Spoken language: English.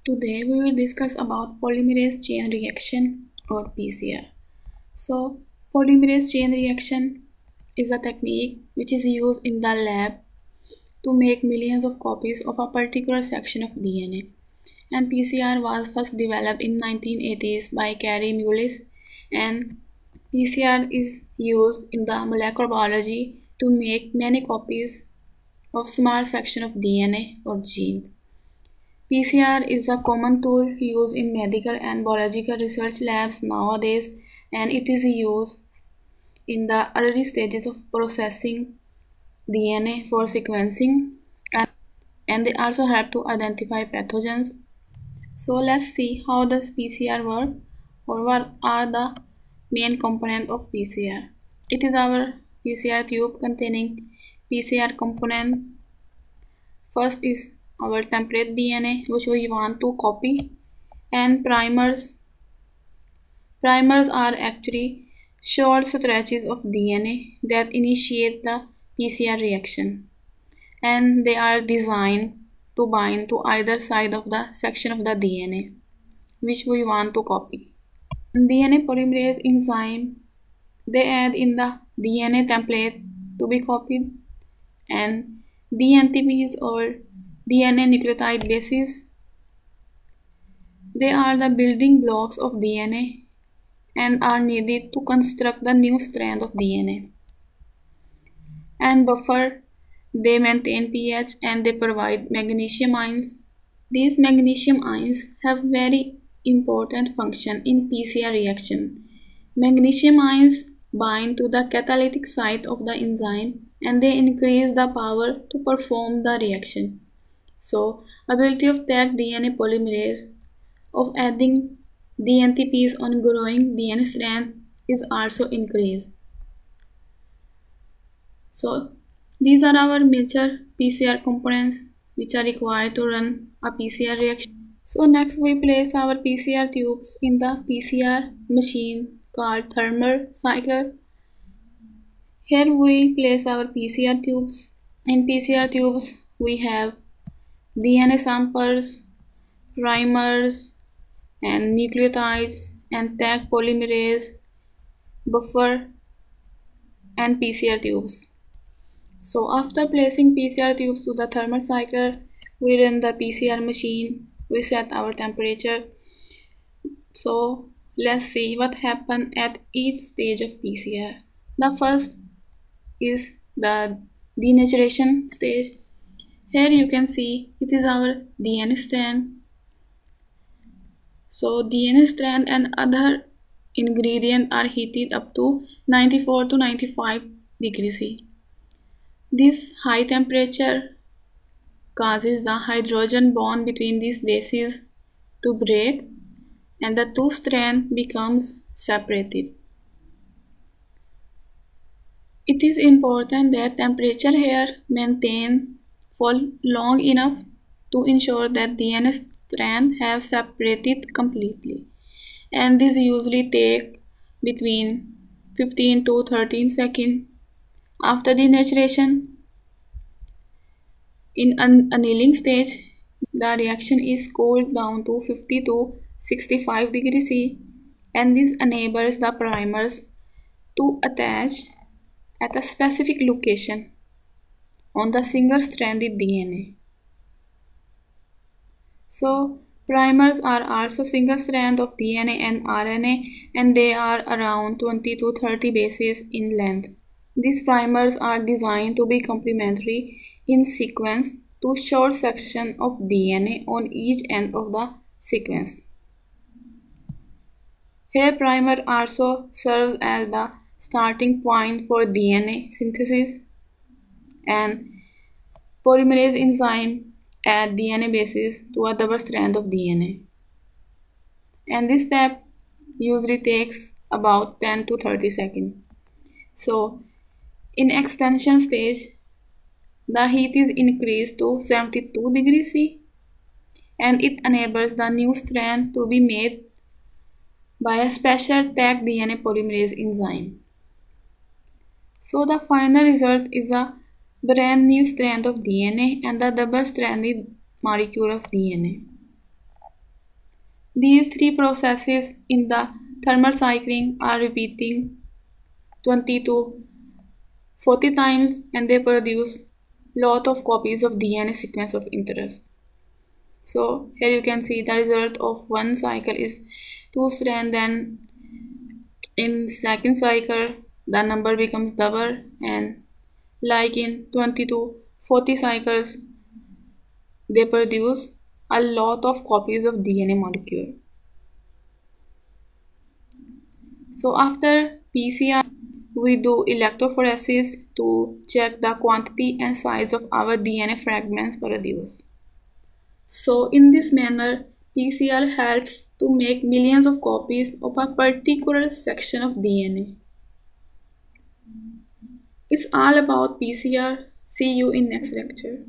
Today we will discuss about polymerase chain reaction or PCR. So polymerase chain reaction is a technique which is used in the lab to make millions of copies of a particular section of DNA. And PCR was first developed in 1980s by Kary Mullis, and PCR is used in the molecular biology to make many copies of small section of DNA or gene. PCR is a common tool used in medical and biological research labs nowadays, and it is used in the early stages of processing DNA for sequencing, and they also help to identify pathogens. So let's see how does PCR work, or what are the main components of PCR. It is our PCR tube containing PCR component. First is our template DNA which we want to copy, and primers. Primers are actually short stretches of DNA that initiate the PCR reaction, and they are designed to bind to either side of the section of the DNA which we want to copy. DNA polymerase enzyme, they add in the DNA template to be copied, and dNTPs or DNA nucleotide bases, they are the building blocks of DNA and are needed to construct the new strand of DNA. And buffer, they maintain pH and they provide magnesium ions. These magnesium ions have very important function in PCR reaction. Magnesium ions bind to the catalytic site of the enzyme and they increase the power to perform the reaction. So, ability of Taq DNA polymerase of adding dNTPs on growing DNA strand is also increased. So, these are our major PCR components which are required to run a PCR reaction. So next we place our PCR tubes in the PCR machine called thermal cycler. Here we place our PCR tubes. In PCR tubes we have DNA samples, primers and nucleotides and Taq polymerase, buffer and PCR tubes. So after placing PCR tubes to the thermal cycler, we run the PCR machine, we set our temperature. So let's see what happened at each stage of PCR. The first is the denaturation stage. Here you can see it is our DNA strand. So DNA strand and other ingredients are heated up to 94 to 95 degrees C. This high temperature causes the hydrogen bond between these bases to break and the two strands becomes separated. It is important that temperature here maintained for long enough to ensure that DNA strands have separated completely, and this usually take between 15 to 13 seconds. After denaturation, in annealing stage, the reaction is cooled down to 50 to 65 degrees C, and this enables the primers to attach at a specific location on the single-stranded DNA. So, primers are also single strand of DNA and RNA, and they are around 20 to 30 bases in length. These primers are designed to be complementary in sequence to short section of DNA on each end of the sequence. Here primer also serves as the starting point for DNA synthesis, and polymerase enzyme add DNA bases to a double strand of DNA. And this step usually takes about 10 to 30 seconds. So in extension stage, the heat is increased to 72 degrees C, and it enables the new strand to be made by a special Taq DNA polymerase enzyme. So the final result is a brand new strand of DNA and the double-stranded molecule of DNA. These three processes in the thermal cycling are repeating 20 to 40 times and they produce lot of copies of DNA sequence of interest. So here you can see the result of one cycle is 2 strand, then in second cycle the number becomes double, and like in 20 to 40 cycles they produce a lot of copies of DNA molecule. So after PCR we do electrophoresis to check the quantity and size of our DNA fragments produced. So in this manner, PCR helps to make millions of copies of a particular section of DNA. It's all about PCR. See you in next lecture.